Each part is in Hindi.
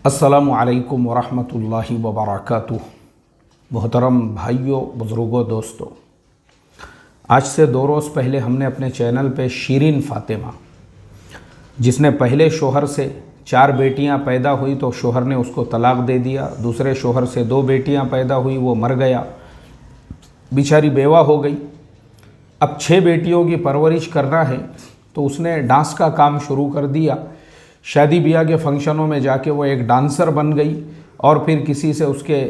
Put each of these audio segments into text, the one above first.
अस्सलामु अलैकुम वरहमतुल्लाहि वबरकातुह। मोहतरम भाइयों, बुज़ुर्गों, दोस्तों, आज से 2 रोज़ पहले हमने अपने चैनल पे शीरीन फ़ातिमा, जिसने पहले शोहर से 4 बेटियां पैदा हुई तो शोहर ने उसको तलाक़ दे दिया, दूसरे शोहर से 2 बेटियां पैदा हुई, वो मर गया, बेचारी बेवा हो गई। अब 6 बेटियों की परवरिश करना है तो उसने डांस का काम शुरू कर दिया। शादी ब्याह के फंक्शनों में जाके वो एक डांसर बन गई और फिर किसी से उसके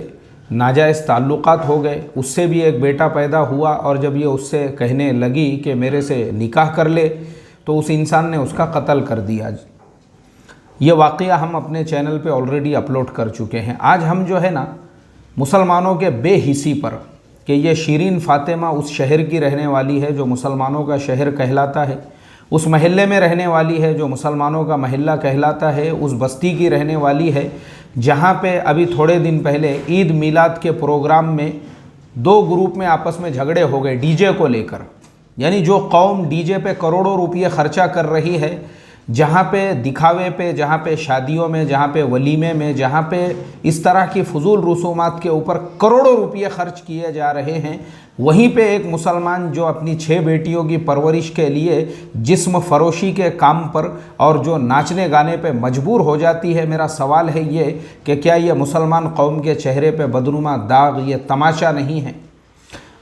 नाजायज़ ताल्लुकात हो गए। उससे भी एक बेटा पैदा हुआ और जब ये उससे कहने लगी कि मेरे से निकाह कर ले तो उस इंसान ने उसका कत्ल कर दिया। ये वाक़या हम अपने चैनल पे ऑलरेडी अपलोड कर चुके हैं। आज हम जो है ना मुसलमानों के बेहिसी पर कि ये शीरीन फ़ातिमा उस शहर की रहने वाली है जो मुसलमानों का शहर कहलाता है, उस महल्ले में रहने वाली है जो मुसलमानों का महल्ला कहलाता है, उस बस्ती की रहने वाली है जहाँ पे अभी थोड़े दिन पहले ईद मिलाद के प्रोग्राम में 2 ग्रुप में आपस में झगड़े हो गए डीजे को लेकर। यानी जो कौम डीजे पे करोड़ों रुपये खर्चा कर रही है, जहाँ पे दिखावे पे, जहाँ पे शादियों में, जहाँ पे वलीमे में, जहाँ पे इस तरह की फजूल रसूमात के ऊपर करोड़ों रुपये खर्च किए जा रहे हैं, वहीं पे एक मुसलमान जो अपनी 6 बेटियों की परवरिश के लिए जिस्म फरोशी के काम पर और जो नाचने गाने पे मजबूर हो जाती है, मेरा सवाल है ये कि क्या ये मुसलमान कौम के चेहरे पे बदनुमा दाग ये तमाशा नहीं है?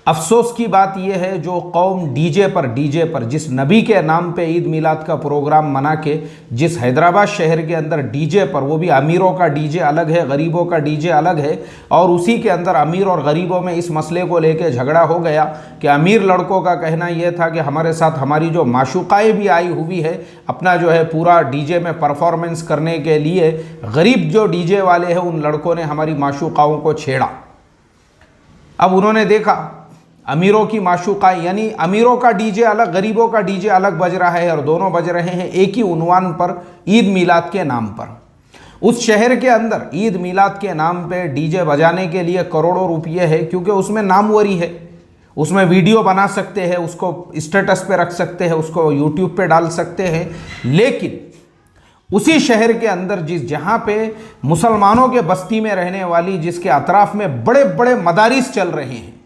अफसोस की बात यह है जो कौम डीजे पर जिस नबी के नाम पे ईद मिलाद का प्रोग्राम मना के जिस हैदराबाद शहर के अंदर डीजे पर, वो भी अमीरों का डीजे अलग है, गरीबों का डीजे अलग है, और उसी के अंदर अमीर और गरीबों में इस मसले को लेके झगड़ा हो गया कि अमीर लड़कों का कहना यह था कि हमारे साथ हमारी जो माशूकाएँ भी आई हुई है अपना जो है पूरा डीजे में परफॉर्मेंस करने के लिए, गरीब जो डीजे वाले हैं उन लड़कों ने हमारी माशूकाओं को छेड़ा। अब उन्होंने देखा अमीरों की माशूका, यानी अमीरों का डीजे अलग, गरीबों का डीजे अलग बज रहा है और दोनों बज रहे हैं एक ही उन्वान पर, ईद मिलाद के नाम पर। उस शहर के अंदर ईद मिलाद के नाम पे डीजे बजाने के लिए करोड़ों रुपये है, क्योंकि उसमें नामवरी है, उसमें वीडियो बना सकते हैं, उसको स्टेटस पे रख सकते हैं, उसको यूट्यूब पे डाल सकते हैं। लेकिन उसी शहर के अंदर जहाँ पे मुसलमानों के बस्ती में रहने वाली, जिसके अतराफ में बड़े बड़े मदारिस चल रहे हैं,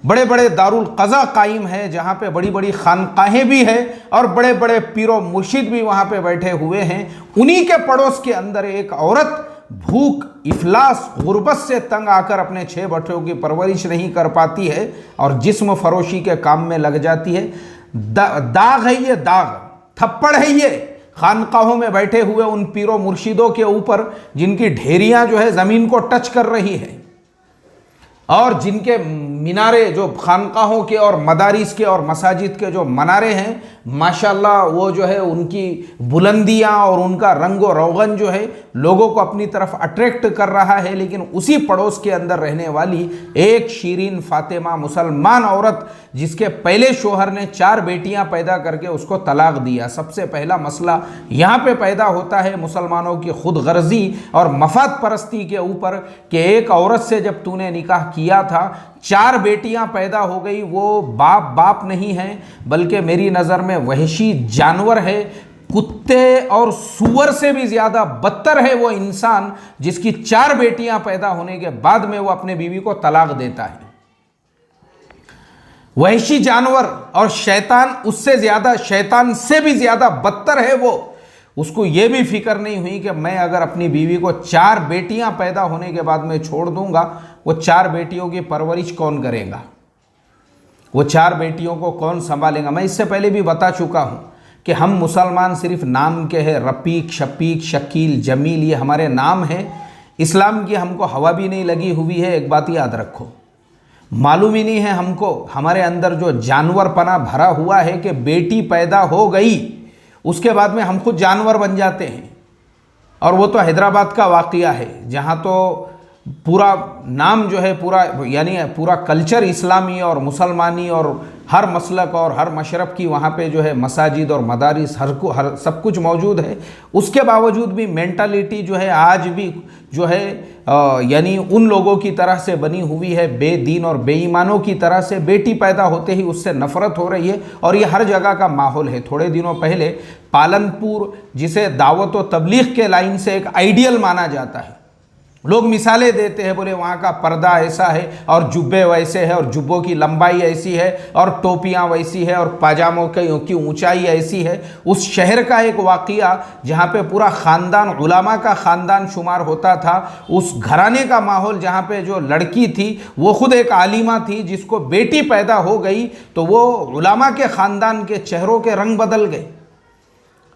बड़े बड़े दारुल क़ज़ा कायम है, जहाँ पे बड़ी बड़ी खानकाहें भी हैं और बड़े बड़े पीरो मुर्शिद भी वहाँ पे बैठे हुए हैं, उन्हीं के पड़ोस के अंदर एक औरत भूख, इफलास, गुर्बत से तंग आकर अपने 6 बच्चों की परवरिश नहीं कर पाती है और जिस्म फरोशी के काम में लग जाती है। दाग है ये, दाग थप्पड़ है ये खानकाहों में बैठे हुए उन पीरो मुर्शिदों के ऊपर, जिनकी ढेरियाँ जो है ज़मीन को टच कर रही है और जिनके मीनारे जो खानकाहों के और मदारिस के और मसाजिद के जो मनारे हैं, माशाल्लाह वो जो है उनकी बुलंदियां और उनका रंग व रोगन जो है लोगों को अपनी तरफ अट्रैक्ट कर रहा है। लेकिन उसी पड़ोस के अंदर रहने वाली एक शीरीन फ़ातिमा मुसलमान औरत, जिसके पहले शोहर ने 4 बेटियां पैदा करके उसको तलाक दिया। सबसे पहला मसला यहाँ पे पैदा होता है मुसलमानों की खुद गर्जी और मफाद परस्ती के ऊपर कि एक औरत से जब तूने निकाह किया था, 4 बेटियां पैदा हो गई, वो बाप नहीं है बल्कि मेरी नज़र में वहशी जानवर है। कुत्ते और सूअर से भी ज़्यादा बदतर है वो इंसान जिसकी 4 बेटियां पैदा होने के बाद में वो अपने बीवी को तलाक देता है। वहशी जानवर और शैतान उससे ज़्यादा, शैतान से भी ज़्यादा बदतर है वो। उसको ये भी फिक्र नहीं हुई कि मैं अगर अपनी बीवी को 4 बेटियां पैदा होने के बाद में छोड़ दूंगा, वो 4 बेटियों की परवरिश कौन करेगा, वो 4 बेटियों को कौन संभालेगा। मैं इससे पहले भी बता चुका हूं कि हम मुसलमान सिर्फ नाम के हैं, रफ़ीक, शफ़ीक, शकील, जमील, ये हमारे नाम हैं। इस्लाम की हमको हवा भी नहीं लगी हुई है, एक बात याद रखो। मालूम ही नहीं है हमको, हमारे अंदर जो जानवरपना भरा हुआ है कि बेटी पैदा हो गई उसके बाद में हम खुद जानवर बन जाते हैं। और वो तो हैदराबाद का वाक़या है, जहाँ तो पूरा नाम जो है पूरा, यानी पूरा कल्चर इस्लामी और मुसलमानी और हर मसलक और हर मशरब की वहाँ पे जो है मसाजिद और मदारिस हर सब कुछ मौजूद है। उसके बावजूद भी मेंटालिटी जो है आज भी जो है यानी उन लोगों की तरह से बनी हुई है, बेदीन और बेईमानों की तरह से। बेटी पैदा होते ही उससे नफरत हो रही है और ये हर जगह का माहौल है। थोड़े दिनों पहले पालनपुर, जिसे दावत व तबलीग के लाइन से एक आइडियल माना जाता है, लोग मिसालें देते हैं, बोले वहाँ का पर्दा ऐसा है और जुब्बे वैसे है और जुब्बों की लंबाई ऐसी है और टोपियाँ वैसी है और पाजामों की ऊंचाई ऐसी है। उस शहर का एक वाक़या जहाँ पे पूरा ख़ानदान उलमा का ख़ानदान शुमार होता था, उस घराने का माहौल जहाँ पे जो लड़की थी वो ख़ुद एक आलिमा थी, जिसको बेटी पैदा हो गई तो वो उलमा के ख़ानदान के चेहरों के रंग बदल गए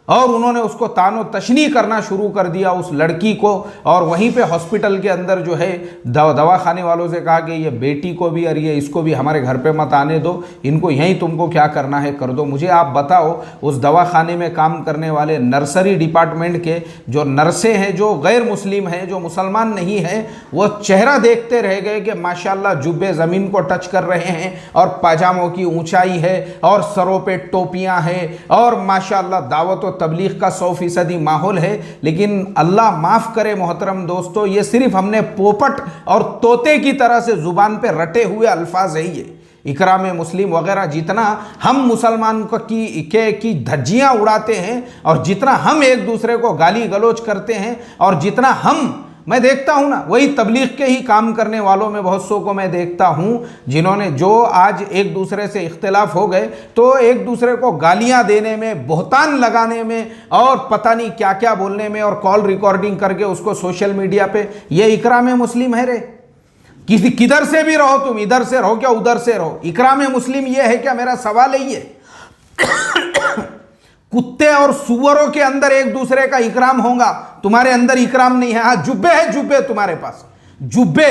और उन्होंने उसको तानो तशनी करना शुरू कर दिया उस लड़की को। और वहीं पे हॉस्पिटल के अंदर जो है दवाखाने वालों से कहा कि ये बेटी को भी और ये इसको भी हमारे घर पे मत आने दो, इनको यहीं तुमको क्या करना है कर दो। मुझे आप बताओ, उस दवाखाने में काम करने वाले नर्सरी डिपार्टमेंट के जो नर्सें हैं, जो गैर मुस्लिम हैं, जो मुसलमान नहीं हैं, वो चेहरा देखते रह गए कि माशाल्लाह जुब्बे ज़मीन को टच कर रहे हैं और पाजामों की ऊँचाई है और सरों पर टोपियाँ हैं और माशाल्लाह दावत तबलीग का 100% माहौल है। लेकिन अल्लाह माफ़ करे मोहतरम दोस्तों, ये सिर्फ हमने पोपट और तोते की तरह से ज़ुबान पे रटे हुए अल्फाज है। ये इकराम मुस्लिम वगैरह जितना हम मुसलमान को की धज्जियाँ उड़ाते हैं और जितना हम एक दूसरे को गाली गलौज करते हैं और जितना मैं देखता हूँ ना, वही तबलीग के ही काम करने वालों में बहुत सौ को मैं देखता हूँ जिन्होंने जो आज एक दूसरे से इख्तिलाफ हो गए तो एक दूसरे को गालियाँ देने में, बहतान लगाने में और पता नहीं क्या क्या बोलने में और कॉल रिकॉर्डिंग करके उसको सोशल मीडिया पे, ये इकराम मुस्लिम है रे? किधर से भी रहो तुम, इधर से रहो क्या उधर से रहो, इकराम मुस्लिम ये है क्या? मेरा सवाल है ये। कुत्ते और सुअरों के अंदर एक दूसरे का इकराम होगा, तुम्हारे अंदर इकराम नहीं है। हाँ, जुब्बे है, जुब्बे तुम्हारे पास, जुब्बे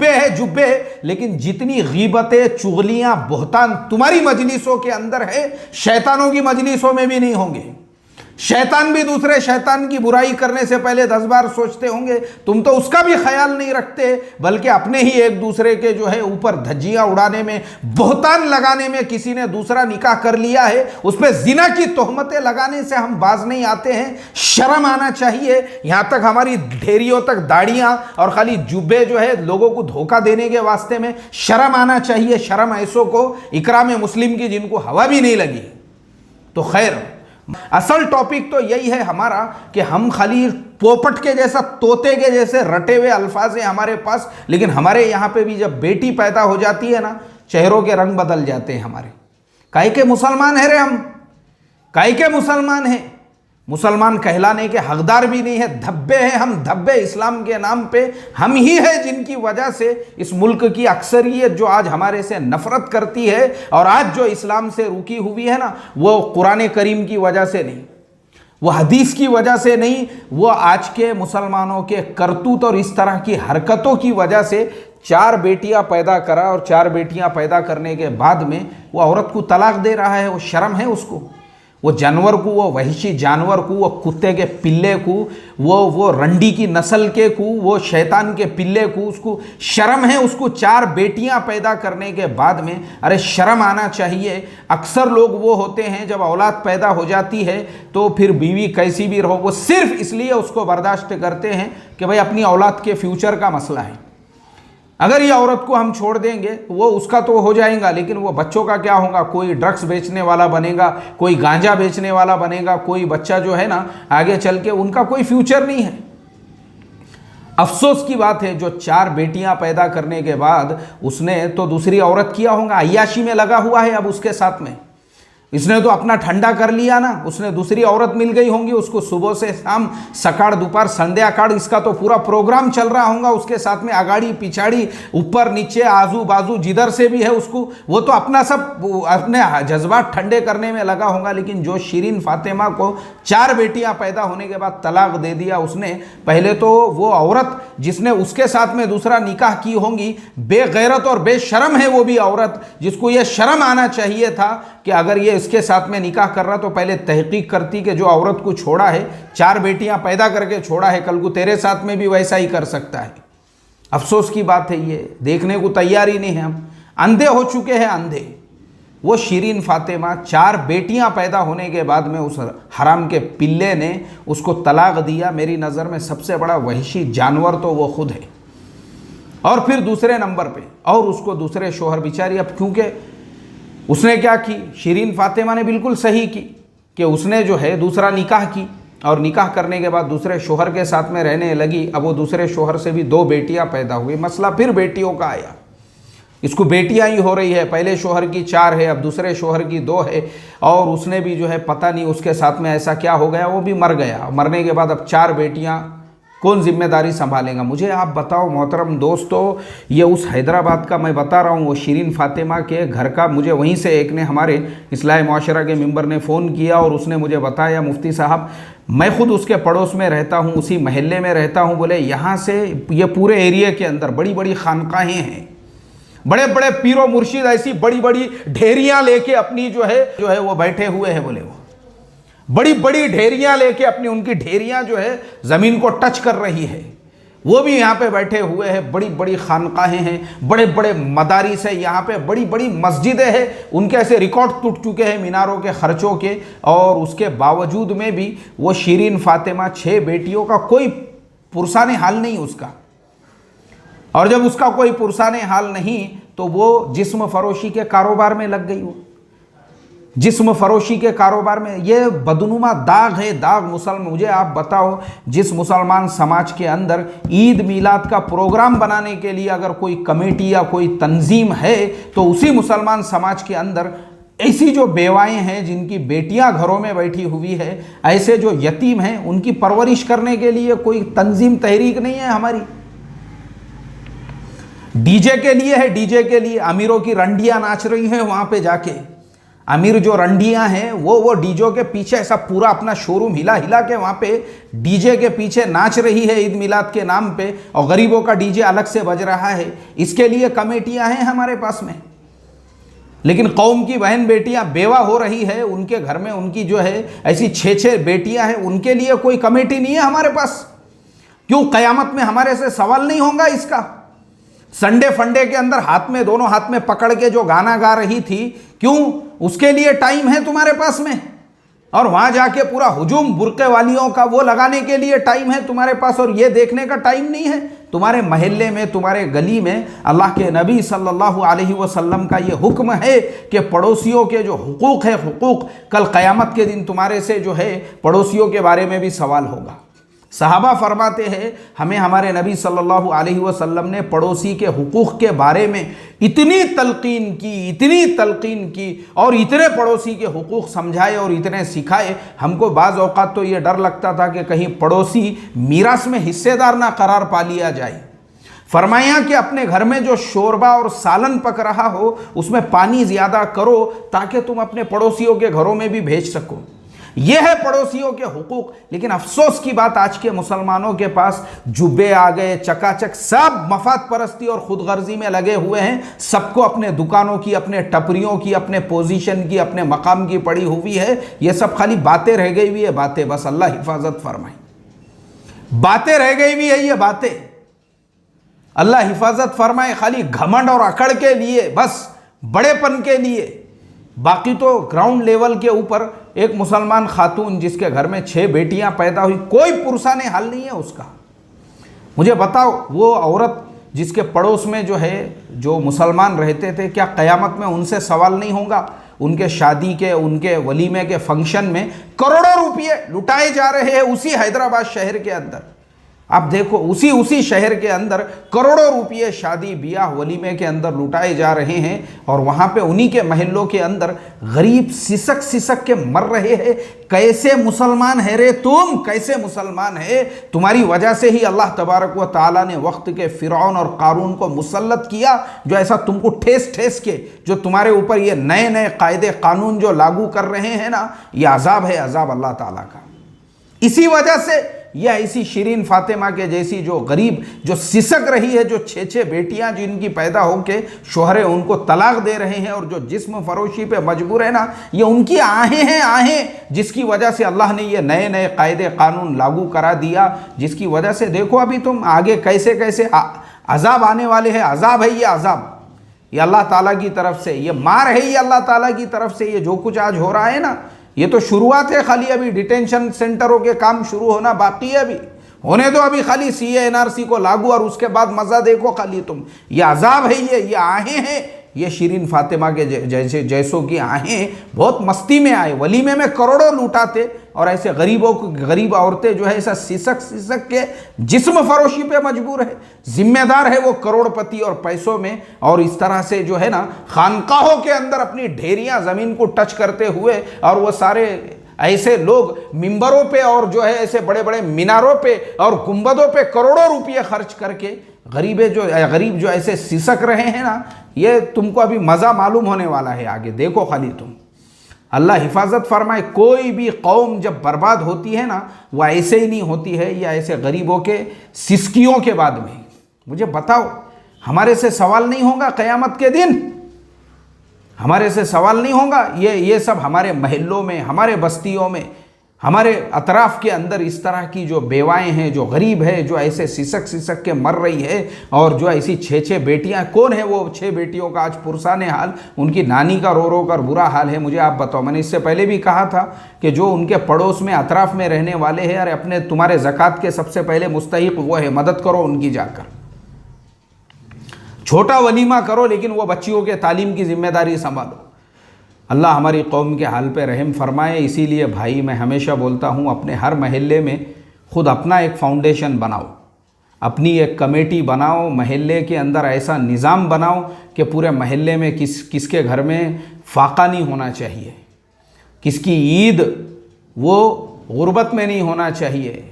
है, जुब्बे, लेकिन जितनी गीबतें, चुगलियां, बहतान तुम्हारी मजलिसों के अंदर है, शैतानों की मजलिसों में भी नहीं होंगे। शैतान भी दूसरे शैतान की बुराई करने से पहले 10 बार सोचते होंगे। तुम तो उसका भी ख्याल नहीं रखते, बल्कि अपने ही एक दूसरे के जो है ऊपर धज्जियां उड़ाने में, बहतान लगाने में, किसी ने दूसरा निकाह कर लिया है उस पर जिना की तोहमतें लगाने से हम बाज नहीं आते हैं। शर्म आना चाहिए। यहां तक हमारी ढेरियों तक दाढ़ियां और खाली जुब्बे जो है लोगों को धोखा देने के वास्ते में शर्म आना चाहिए। शर्म ऐसों को, इकराम मुस्लिम की जिनको हवा भी नहीं लगी। तो खैर, असल टॉपिक तो यही है हमारा कि हम खाली पोपट के जैसा, तोते के जैसे रटे हुए अल्फाज हैं हमारे पास, लेकिन हमारे यहाँ पे भी जब बेटी पैदा हो जाती है ना, चेहरों के रंग बदल जाते हैं हमारे। काहे के मुसलमान है रे हम, काहे के मुसलमान हैं? मुसलमान कहलाने के हकदार भी नहीं है, धब्बे हैं हम, धब्बे इस्लाम के नाम पे हम ही है जिनकी वजह से इस मुल्क की अक्सरियत जो आज हमारे से नफरत करती है और आज जो इस्लाम से रुकी हुई है ना, वो कुरान करीम की वजह से नहीं, वो हदीस की वजह से नहीं, वो आज के मुसलमानों के करतूत और इस तरह की हरकतों की वजह से 4 बेटियां पैदा करा और 4 बेटियां पैदा करने के बाद में वो औरत को तलाक दे रहा है। वो शर्म है उसको? वो जानवर को, वो वहशी जानवर को, वो कुत्ते के पिल्ले को, वो रंडी की नस्ल के को, वो शैतान के पिल्ले को, उसको शर्म है उसको 4 बेटियां पैदा करने के बाद में? अरे शर्म आना चाहिए। अक्सर लोग वो होते हैं जब औलाद पैदा हो जाती है तो फिर बीवी कैसी भी रहो, वो सिर्फ इसलिए उसको बर्दाश्त करते हैं कि भाई अपनी औलाद के फ्यूचर का मसला है। अगर ये औरत को हम छोड़ देंगे वो उसका तो हो जाएगा, लेकिन वो बच्चों का क्या होगा? कोई ड्रग्स बेचने वाला बनेगा, कोई गांजा बेचने वाला बनेगा, कोई बच्चा जो है ना आगे चल के उनका कोई फ्यूचर नहीं है। अफसोस की बात है, जो 4 बेटियां पैदा करने के बाद उसने तो दूसरी औरत किया होगा, अय्याशी में लगा हुआ है अब उसके साथ में। इसने तो अपना ठंडा कर लिया ना, उसने दूसरी औरत मिल गई होंगी उसको, सुबह से शाम, सकाळ दोपहर संध्याकाळ, इसका तो पूरा प्रोग्राम चल रहा होगा उसके साथ में, आगाड़ी पिछाड़ी, ऊपर नीचे, आजू बाजू, जिधर से भी है उसको, वो तो अपना सब अपने जज्बात ठंडे करने में लगा होगा। लेकिन जो शिरीन फातिमा को 4 बेटियां पैदा होने के बाद तलाक दे दिया उसने, पहले तो वो औरत जिसने उसके साथ में दूसरा निकाह की होंगी, बेगैरत और बेशर्म है वो भी औरत, जिसको ये शर्म आना चाहिए था कि अगर ये इसके साथ में निकाह कर रहा तो पहले तहकीक करती कि जो औरत को छोड़ा है, 4 बेटियां पैदा करके छोड़ा है, कल को तेरे साथ में भी वैसा ही कर सकता है। अफसोस की बात है, ये देखने को तैयार ही नहीं है। हम अंधे हो चुके हैं, अंधे। वो शीरीन फातिमा 4 बेटियां पैदा होने के बाद में उस हराम के पिल्ले ने उसको तलाक दिया। मेरी नज़र में सबसे बड़ा वहशी जानवर तो वो खुद है। और फिर दूसरे नंबर पे और उसको दूसरे शोहर बिचारी, अब क्योंकि उसने क्या की, शीरीन फातिमा ने बिल्कुल सही की कि उसने जो है दूसरा निकाह की और निकाह करने के बाद दूसरे शोहर के साथ में रहने लगी। अब वो दूसरे शोहर से भी 2 बेटियां पैदा हुई। मसला फिर बेटियों का आया, इसको बेटियां ही हो रही है। पहले शोहर की 4 है, अब दूसरे शोहर की 2 है। और उसने भी जो है पता नहीं उसके साथ में ऐसा क्या हो गया, वो भी मर गया। मरने के बाद अब 4 बेटियां, कौन जिम्मेदारी संभालेगा? मुझे आप बताओ मोहतरम दोस्तों, ये उस हैदराबाद का मैं बता रहा हूँ, वो शीरीन फातिमा के घर का, मुझे वहीं से एक ने, हमारे इस्लाह मुआशरा के मेंबर ने फ़ोन किया और उसने मुझे बताया, मुफ्ती साहब मैं खुद उसके पड़ोस में रहता हूँ, उसी महल्ले में रहता हूँ। बोले यहाँ से ये पूरे एरिया के अंदर बड़ी बड़ी खानकाहें हैं, बड़े बड़े पीरो मुर्शिद ऐसी बड़ी बड़ी ढेरियाँ लेके अपनी जो है वो बैठे हुए हैं। बोले वो बड़ी बड़ी ढेरियां लेके अपनी, उनकी ढेरियां जो है ज़मीन को टच कर रही है, वो भी यहाँ पे बैठे हुए हैं। बड़ी बड़ी खानकाहें हैं, बड़े बड़े मदारिस है, यहाँ पे बड़ी बड़ी मस्जिदें हैं। उनके ऐसे रिकॉर्ड टूट चुके हैं मीनारों के खर्चों के, और उसके बावजूद में भी वो शीरीन फातिमा 6 बेटियों का कोई पुरसाने हाल नहीं उसका। और जब उसका कोई पुरसाने हाल नहीं तो वो जिस्म फरोशी के कारोबार में लग गई। वो जिस्म फरोशी के कारोबार में, ये बदनुमा दाग है, दाग मुसलमान। मुझे आप बताओ, जिस मुसलमान समाज के अंदर ईद मिलाद का प्रोग्राम बनाने के लिए अगर कोई कमेटी या कोई तंजीम है, तो उसी मुसलमान समाज के अंदर ऐसी जो बेवाएं हैं जिनकी बेटियां घरों में बैठी हुई है, ऐसे जो यतीम हैं, उनकी परवरिश करने के लिए कोई तंजीम तहरीक नहीं है हमारी। डीजे के लिए है, डीजे के लिए अमीरों की रंडियां नाच रही हैं वहां पे जाके। अमीर जो रंडियां हैं वो डीजो के पीछे ऐसा पूरा अपना शोरूम हिला हिला के वहां पे डीजे के पीछे नाच रही है ईद मिलाद के नाम पे, और गरीबों का डीजे अलग से बज रहा है। इसके लिए कमेटियां हैं हमारे पास में। लेकिन कौम की बहन बेटियां बेवा हो रही है, उनके घर में उनकी जो है ऐसी 6 बेटियां हैं, उनके लिए कोई कमेटी नहीं है हमारे पास। क्यों कयामत में हमारे से सवाल नहीं होगा इसका? संडे फंडे के अंदर हाथ में, दोनों हाथ में पकड़ के जो गाना गा रही थी, क्यों उसके लिए टाइम है तुम्हारे पास में? और वहां जाके पूरा हुजूम बुरके वालियों का वो लगाने के लिए टाइम है तुम्हारे पास, और ये देखने का टाइम नहीं है? तुम्हारे महल्ले में, तुम्हारे गली में अल्लाह के नबी सल्लल्लाहु अलैहि वसल्लम का ये हुक्म है कि पड़ोसियों के जो हुकूक है, हुकूक, कल क़यामत के दिन तुम्हारे से जो है पड़ोसियों के बारे में भी सवाल होगा। सहाबा फरमाते हैं, हमें हमारे नबी सल्लल्लाहु अलैहि वसल्लम ने पड़ोसी के हुकूक के बारे में इतनी तलकीन की और इतने पड़ोसी के हुकूक समझाए और इतने सिखाए, हमको बाज़ औक़ात तो ये डर लगता था कि कहीं पड़ोसी मीरास में हिस्सेदार ना करार पा लिया जाए। फरमाया कि अपने घर में जो शोरबा और सालन पक रहा हो उसमें पानी ज़्यादा करो ताकि तुम अपने पड़ोसियों के घरों में भी भेज सको। यह है पड़ोसियों के हुकूक। लेकिन अफसोस की बात, आज के मुसलमानों के पास जुब्बे आ गए, चकाचक, सब मफाद परस्ती और खुदगर्जी में लगे हुए हैं। सबको अपने दुकानों की, अपने टपरियों की, अपने पोजीशन की, अपने मकाम की पड़ी हुई है। ये सब खाली बातें रह गई हुई है, बातें। बस अल्लाह हिफाजत फरमाए, बातें रह गई हुई है ये बातें। अल्लाह हिफाजत फरमाए, खाली घमंड और अकड़ के लिए, बस बड़ेपन के लिए। बाकी तो ग्राउंड लेवल के ऊपर एक मुसलमान खातून जिसके घर में 6 बेटियां पैदा हुई, कोई पुरसाने हाल नहीं है उसका। मुझे बताओ, वो औरत जिसके पड़ोस में जो है जो मुसलमान रहते थे, क्या क़यामत में उनसे सवाल नहीं होगा? उनके शादी के, उनके वलीमे के फंक्शन में करोड़ों रुपये लुटाए जा रहे हैं उसी हैदराबाद शहर के अंदर। आप देखो, उसी शहर के अंदर करोड़ों रुपये शादी ब्याह वलीमे के अंदर लुटाए जा रहे हैं, और वहाँ पे उन्हीं के महलों के अंदर गरीब सिसक के मर रहे हैं। कैसे मुसलमान है रे तुम, कैसे मुसलमान है? तुम्हारी वजह से ही अल्लाह तबारक व तआला ने वक्त के फ़िरऔन और कारून को मुसल्लत किया, जो ऐसा तुमको ठेस के, जो तुम्हारे ऊपर ये नए नए कायदे कानून जो लागू कर रहे हैं ना, ये अजाब है, अजाब अल्लाह ताला का। इसी वजह से या ऐसी शीरीन फातिमा के जैसी जो गरीब, जो सिसक रही है, जो 6 बेटियां जिनकी पैदा होके शोहरे उनको तलाक दे रहे हैं और जो जिस्म फरोशी पे मजबूर है ना, ये उनकी आहें हैं, आहें, जिसकी वजह से अल्लाह ने ये नए नए कायदे कानून लागू करा दिया, जिसकी वजह से देखो अभी तुम आगे कैसे कैसे अजाब आने वाले हैं। अजाब है ये अजाब। ये अल्लाह ताला की तरफ से, ये मार है, ये अल्लाह ताला की तरफ से। ये जो कुछ आज हो रहा है ना, ये तो शुरुआत है खाली, अभी डिटेंशन सेंटरों के काम शुरू होना बाकी है। अभी होने दो, अभी खाली सीए एनआरसी को लागू, और उसके बाद मज़ा देखो खाली तुम। ये अजाब है, ये आहें हैं, ये शिरीन फातिमा के जैसों की आहें बहुत मस्ती में आए, वलीमे में करोड़ों लूटाते, और ऐसे गरीब औरतें जो है ऐसा सिसक के जिस्म फरोशी पे मजबूर है। जिम्मेदार है वो करोड़पति और पैसों में, और इस तरह से जो है ना खानकाहों के अंदर अपनी ढेरियां ज़मीन को टच करते हुए, और वो सारे ऐसे लोग मिंबरों पे और जो है ऐसे बड़े बड़े मीनारों पे और गुंबदों पे करोड़ों रुपये खर्च करके गरीब जो ऐसे सिसक रहे हैं ना, ये तुमको अभी मज़ा मालूम होने वाला है आगे, देखो खाली तुम। अल्लाह हिफाजत फरमाए। कोई भी कौम जब बर्बाद होती है ना, वह ऐसे ही नहीं होती है, या ऐसे गरीबों के सिसकियों के बाद में। मुझे बताओ, हमारे से सवाल नहीं होगा क़यामत के दिन? हमारे से सवाल नहीं होगा? ये सब हमारे महल्लों में, हमारे बस्तियों में, हमारे अतराफ़ के अंदर इस तरह की जो बेवाएं हैं, जो गरीब है, जो ऐसे सिसक के मर रही है, और जो ऐसी 6 बेटियां, कौन है वो 6 बेटियों का आज पुरसाने हाल, उनकी नानी का रो कर बुरा हाल है। मुझे आप बताओ, मैंने इससे पहले भी कहा था कि जो उनके पड़ोस में अतराफ़ में रहने वाले हैं, अरे अपने तुम्हारे ज़कात के सबसे पहले मुस्तहिक वो है, मदद करो उनकी जाकर। छोटा वलीमा करो, लेकिन वो बच्चियों के तालीम की जिम्मेदारी संभालो। अल्लाह हमारी कौम के हाल पे रहम फरमाए। इसीलिए भाई मैं हमेशा बोलता हूँ, अपने हर महल्ले में ख़ुद अपना एक फाउंडेशन बनाओ, अपनी एक कमेटी बनाओ, महल्ले के अंदर ऐसा निज़ाम बनाओ कि पूरे महल्ले में किसके घर में फाका नहीं होना चाहिए, किसकी ईद वो गुर्बत में नहीं होना चाहिए।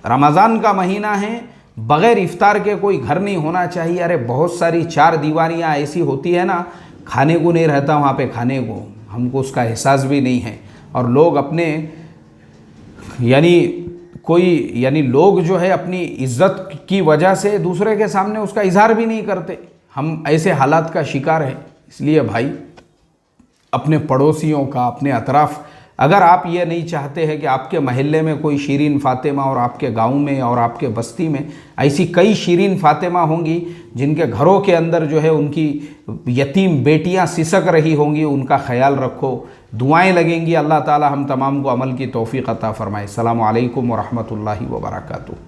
रमज़ान का महीना है, बग़ैर इफ्तार के कोई घर नहीं होना चाहिए। अरे बहुत सारी 4 दीवारियाँ ऐसी होती है ना, खाने को नहीं रहता वहाँ पे खाने को, हमको उसका एहसास भी नहीं है। और लोग अपने यानी लोग जो है अपनी इज़्ज़त की वजह से दूसरे के सामने उसका इजहार भी नहीं करते। हम ऐसे हालात का शिकार हैं। इसलिए भाई अपने पड़ोसियों का, अपने अतराफ़, अगर आप ये नहीं चाहते हैं कि आपके महल्ले में कोई शिरीन फातिमा, और आपके गांव में और आपके बस्ती में ऐसी कई शिरीन फातिमा होंगी जिनके घरों के अंदर जो है उनकी यतीम बेटियां सिसक रही होंगी, उनका ख्याल रखो, दुआएं लगेंगी। अल्लाह ताला हम तमाम को अमल की तौफीक अता फ़रमाए। अस्सलामु अलैकुम व रहमतुल्लाहि व बरकातुहू।